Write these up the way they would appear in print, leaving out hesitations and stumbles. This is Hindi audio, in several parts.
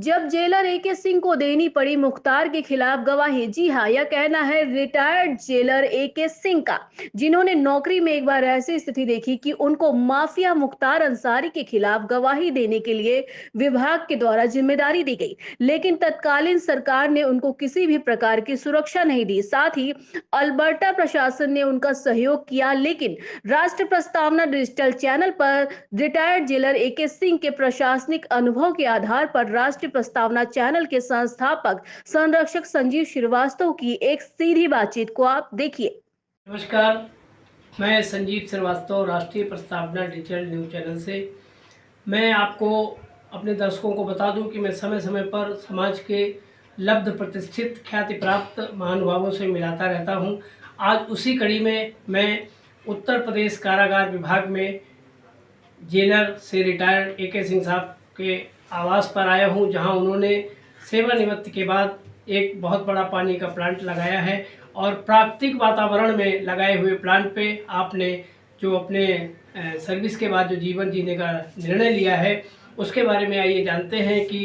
जब जेलर एके सिंह को देनी पड़ी मुख्तार के खिलाफ गवाही। जी हाँ, यह कहना है रिटायर्ड जेलर एके सिंह का, जिन्होंने नौकरी में एक बार ऐसी स्थिति देखी कि उनको माफिया मुख्तार अंसारी के खिलाफ गवाही देने के लिए विभाग के द्वारा जिम्मेदारी दी गई, लेकिन तत्कालीन सरकार ने उनको किसी भी प्रकार की सुरक्षा नहीं दी। साथ ही अल्बर्टा प्रशासन ने उनका सहयोग किया, लेकिन राष्ट्र प्रस्तावना डिजिटल चैनल पर रिटायर्ड जेलर एके सिंह के प्रशासनिक अनुभव के आधार पर राष्ट्रीय प्रस्तावना चैनल के संस्थापक संरक्षक संजीव श्रीवास्तव की एक सीधी बातचीत को आप देखिए। नमस्कार, मैं संजीव श्रीवास्तव राष्ट्रीय प्रस्तावना डिजिटल न्यूज़ चैनल से। मैं आपको अपने दर्शकों को बता दूं कि मैं समय समय पर समाज के लब्ध प्रतिष्ठित ख्याति प्राप्त महानुभावों से मिलाता रहता हूं। आज उसी कड़ी में मैं उत्तर प्रदेश कारागार विभाग में जेलर से रिटायर्ड एके सिंह साहब के आवास पर आया हूं, जहां उन्होंने सेवानिवृत्ति के बाद एक बहुत बड़ा पानी का प्लांट लगाया है। और प्राकृतिक वातावरण में लगाए हुए प्लांट पे आपने जो अपने सर्विस के बाद जो जीवन जीने का निर्णय लिया है, उसके बारे में आइए जानते हैं कि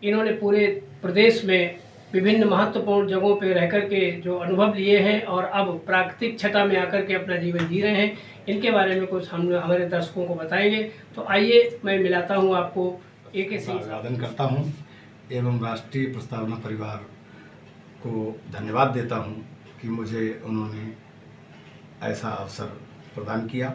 इन्होंने पूरे प्रदेश में विभिन्न महत्वपूर्ण जगहों पे रह कर के जो अनुभव लिए हैं और अब प्राकृतिक छटा में आकर के अपना जीवन जी रहे हैं, इनके बारे में कुछ हम हमारे दर्शकों को बताएंगे। तो आइए मैं मिलाता हूं आपको एके सिंह। अभिवादन करता हूं एवं राष्ट्रीय प्रस्तावना परिवार को धन्यवाद देता हूं कि मुझे उन्होंने ऐसा अवसर प्रदान किया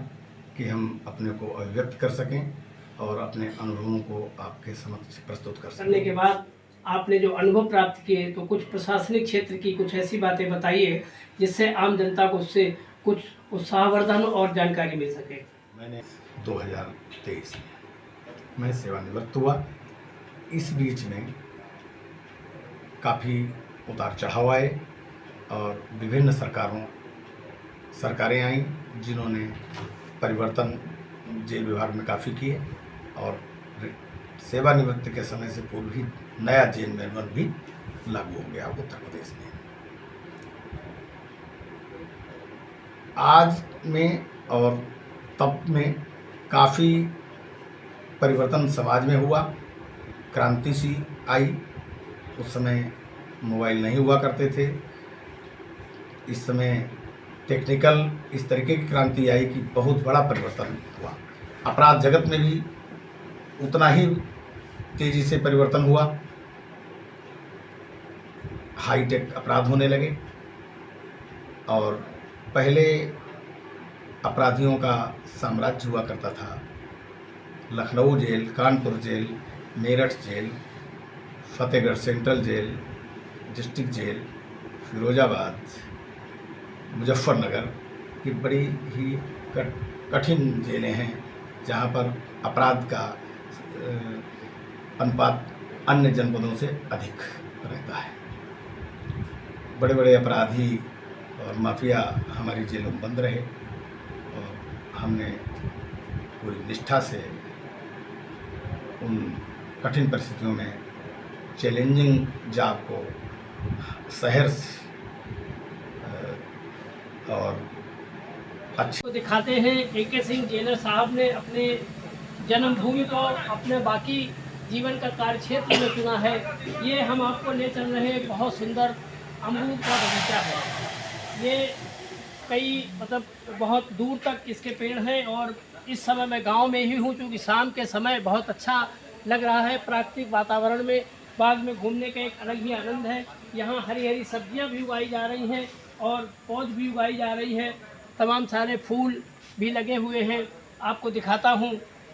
कि हम अपने को अभिव्यक्त कर सकें और अपने अनुभवों को आपके समक्ष प्रस्तुत कर सकें। करने के बाद आपने जो अनुभव प्राप्त किए, तो कुछ प्रशासनिक क्षेत्र की कुछ ऐसी बातें बताइए जिससे आम जनता को उससे कुछ उत्साहवर्धन और जानकारी मिल सके। मैंने 2023 में मैं सेवानिवृत्त हुआ। इस बीच में काफ़ी उतार चढ़ाव आए और विभिन्न सरकारें आईं जिन्होंने परिवर्तन जेल विभाग में काफ़ी किए और सेवानिवृत्ति के समय से पूर्व ही नया जेल मैनुअल भी लागू हो गया उत्तर प्रदेश में। आज में और तब में काफ़ी परिवर्तन समाज में हुआ, क्रांति सी आई। उस समय मोबाइल नहीं हुआ करते थे। इस समय टेक्निकल इस तरीके की क्रांति आई कि बहुत बड़ा परिवर्तन हुआ। अपराध जगत में भी उतना ही तेजी से परिवर्तन हुआ। हाईटेक अपराध होने लगे और पहले अपराधियों का साम्राज्य हुआ करता था। Lucknow jail, Kanpur jail, Meerut jail, Fatehgarh central jail, district jail, Firozabad, Muzaffarnagar की बड़ी ही कठिन जेलें हैं जहाँ पर अपराध का अनुपात अन्य जनपदों से अधिक रहता है। बड़े बड़े अपराधी और माफिया हमारी जेलों में बंद रहे और हमने पूरी निष्ठा से उन कठिन परिस्थितियों में चैलेंजिंग जॉब को सहर्ष और अच्छे तो दिखाते हैं एके सिंह जेलर साहब ने अपने जन्मभूमि को अपने बाकी जीवन का कार्यक्षेत्र में चुना है। ये हम आपको ले चल रहे हैं, बहुत सुंदर अमरूद का बगीचा है। ये कई बहुत दूर तक इसके पेड़ हैं और इस समय मैं गांव में ही हूँ, क्योंकि शाम के समय बहुत अच्छा लग रहा है। प्राकृतिक वातावरण में बाग में घूमने का एक अलग ही आनंद है। यहाँ हरी हरी सब्जियाँ भी उगाई जा रही हैं और पौध भी उगाई जा रही है। तमाम सारे फूल भी लगे हुए हैं। आपको दिखाता हूँ,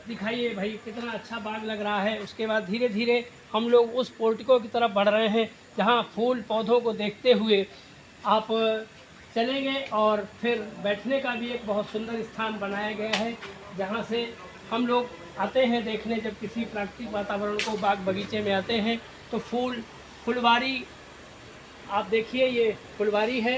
दिखाइए भाई, कितना अच्छा बाग लग रहा है। उसके बाद धीरे धीरे हम लोग उस पोर्टिको की तरफ बढ़ रहे हैं जहाँ फूल पौधों को देखते हुए आप चलेंगे और फिर बैठने का भी एक बहुत सुंदर स्थान बनाया गया है, जहाँ से हम लोग आते हैं देखने। जब किसी प्राकृतिक वातावरण को बाग बगीचे में आते हैं तो फुलवारी आप देखिए, ये फुलवारी है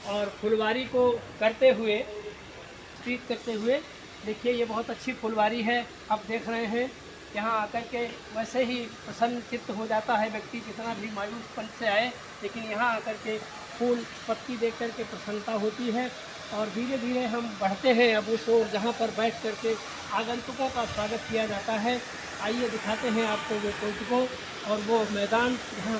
और फुलवारी को करते हुए स्पीच करते हुए देखिए, ये बहुत अच्छी फुलवारी है। आप देख रहे हैं, यहाँ आकर के वैसे ही प्रसन्न चित्त हो जाता है व्यक्ति, कितना भी मायूसपन से आए, लेकिन यहाँ आकर के फूल पत्ती देख कर के प्रसन्नता होती है। और धीरे धीरे हम बढ़ते हैं अब उस ओर जहाँ पर बैठ कर के आगंतुकों का स्वागत किया जाता है। आइए दिखाते हैं आपको वो पोर्टिको और वो मैदान जहाँ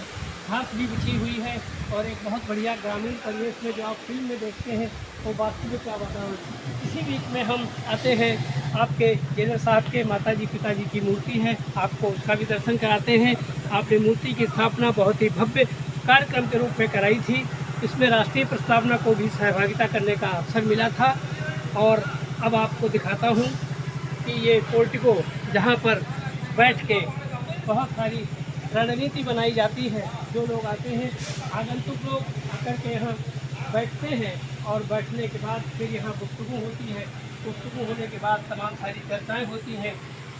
घास भी बिछी हुई है और एक बहुत बढ़िया ग्रामीण परिवेश में जो आप फिल्म में देखते हैं वो वास्तविक का वातावरण। इसी बीच में हम आते हैं आपके जेलर साहब के माताजी पिताजी की मूर्ति है, आपको उसका भी दर्शन कराते हैं। आपने मूर्ति की स्थापना बहुत ही भव्य कार्यक्रम के रूप में कराई थी। इसमें राष्ट्रीय प्रस्तावना को भी सहभागिता करने का अवसर मिला था। और अब आपको दिखाता हूँ कि ये पोर्टिको जहाँ पर बैठ के बहुत सारी रणनीति बनाई जाती है। जो लोग आते हैं आगंतुक लोग आकर के यहाँ बैठते हैं और बैठने के बाद फिर यहाँ गुफ्तगू होती है। गुफ्तगू होने के बाद तमाम सारी चर्चाएँ होती हैं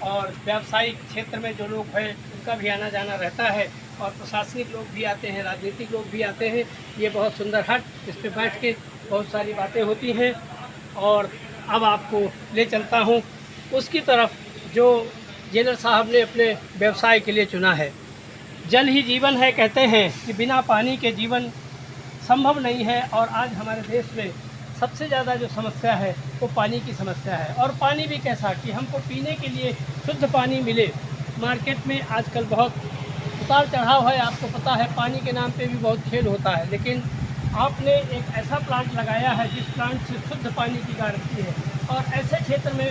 और व्यावसायिक क्षेत्र में जो लोग हैं उनका भी आना जाना रहता है और प्रशासनिक लोग भी आते हैं, राजनीतिक लोग भी आते हैं। ये बहुत सुंदर हट, इस पर बैठ के बहुत सारी बातें होती हैं। और अब आपको ले चलता हूँ उसकी तरफ जो जेलर साहब ने अपने व्यवसाय के लिए चुना है। जल ही जीवन है, कहते हैं कि बिना पानी के जीवन संभव नहीं है। और आज हमारे देश में सबसे ज़्यादा जो समस्या है वो पानी की समस्या है। और पानी भी कैसा कि हमको पीने के लिए शुद्ध पानी मिले। मार्केट में आजकल बहुत उतार चढ़ाव है, आपको पता है, पानी के नाम पे भी बहुत खेल होता है। लेकिन आपने एक ऐसा प्लांट लगाया है जिस प्लांट से शुद्ध पानी की गारंटी है। और ऐसे क्षेत्र में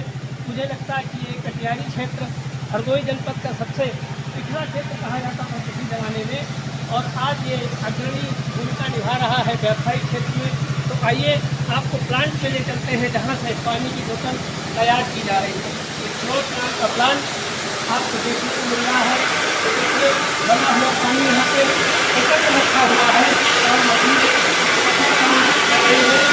मुझे लगता है कि ये कटिहारी क्षेत्र हरदोई जनपद का सबसे पिछड़ा क्षेत्र कहा जाता था किसी ज़माने में, और आज ये अग्रणी भूमिका निभा रहा है व्यावसायिक क्षेत्र में। तो आइए आपको प्लांट पे ले चलते हैं जहाँ से पानी की बोतल तैयार की जा रही है। स्रोत नाम का प्लांट आपको देखने को मिल रहा है। तो देखिए बना हुआ पानी यहाँ पे एकत्र रखा हुआ है और मशीन कर रही है।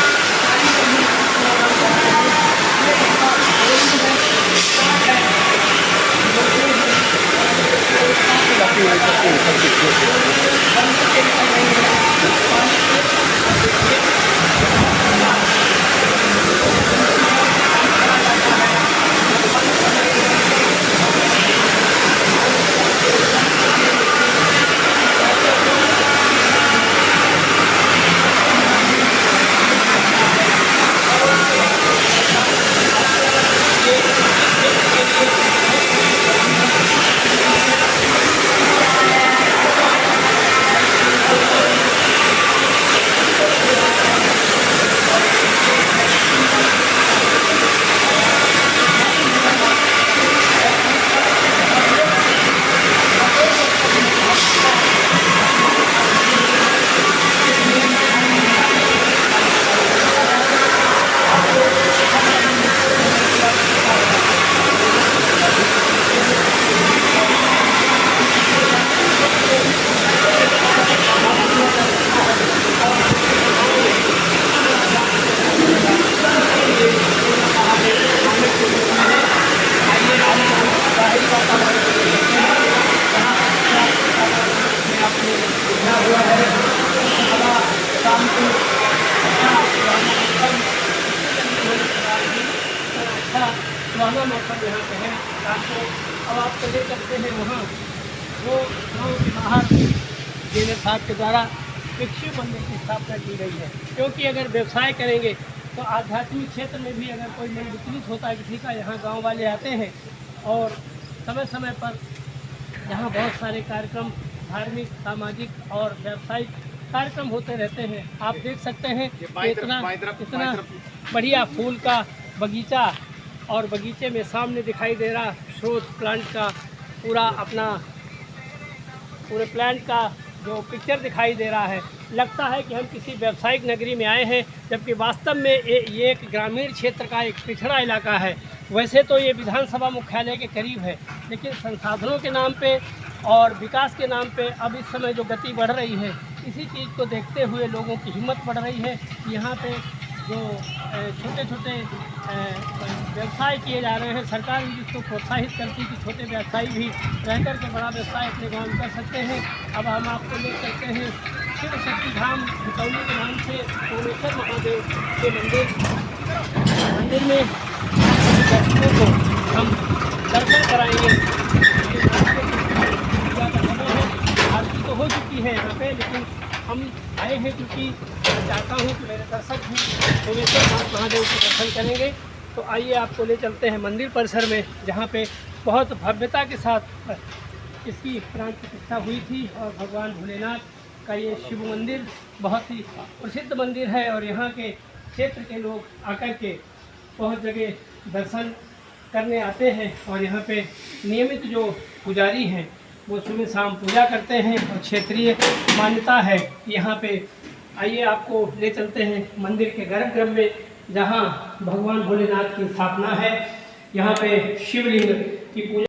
सुहाना मौसम यहाँ पे है रात को। अब आप चले चलते हैं वहाँ वो गाँव के बाहर जेलर साहब के द्वारा एक शिव मंदिर की स्थापना की गई है। क्योंकि अगर व्यवसाय करेंगे तो आध्यात्मिक क्षेत्र में भी अगर कोई मन विचलित होता है किसी का, यहाँ गाँव वाले आते हैं और समय समय पर यहाँ बहुत सारे कार्यक्रम धार्मिक, सामाजिक और व्यावसायिक कार्यक्रम होते रहते हैं। आप देख सकते हैं इतना बढ़िया फूल का बगीचा, और बगीचे में सामने दिखाई दे रहा स्रोत प्लांट का पूरे प्लांट का जो पिक्चर दिखाई दे रहा है। लगता है कि हम किसी व्यावसायिक नगरी में आए हैं, जबकि वास्तव में ये एक ग्रामीण क्षेत्र का एक पिछड़ा इलाका है। वैसे तो ये विधानसभा मुख्यालय के करीब है, लेकिन संसाधनों के नाम पे और विकास के नाम पे अब इस समय जो गति बढ़ रही है, इसी चीज़ को देखते हुए लोगों की हिम्मत बढ़ रही है। यहाँ पे जो छोटे छोटे व्यवसाय किए जा रहे हैं, सरकार भी जिसको प्रोत्साहित करती है कि छोटे व्यवसायी भी रह कर के बड़ा व्यवसाय अपने गाँव में कर सकते हैं। अब हम आपको ले चलते हैं शिव शक्ति धाम भटौली के नाम से सोमेश्वर महादेव के मंदिर में दर्शकों को हम दर्शन कराएंगे। आरती तो हो चुकी है यहाँ पे, लेकिन हम आए हैं क्योंकि मैं चाहता हूँ कि मेरे दर्शक भी सोमेश्वर महादेव के दर्शन करेंगे। तो आइए आपको ले चलते हैं मंदिर परिसर में, जहाँ पे बहुत भव्यता के साथ इसकी प्राण प्रतिष्ठा हुई थी। और भगवान भोलेनाथ का ये शिव मंदिर बहुत ही प्रसिद्ध मंदिर है और यहाँ के क्षेत्र के लोग आकर के बहुत जगह दर्शन करने आते हैं। और यहाँ पे नियमित जो पुजारी हैं वो सुबह शाम पूजा करते हैं और क्षेत्रीय मान्यता है कि यहाँ पे आइए आपको ले चलते हैं मंदिर के गर्भगृह में, जहाँ भगवान भोलेनाथ की स्थापना है। यहाँ पे शिवलिंग की पूजा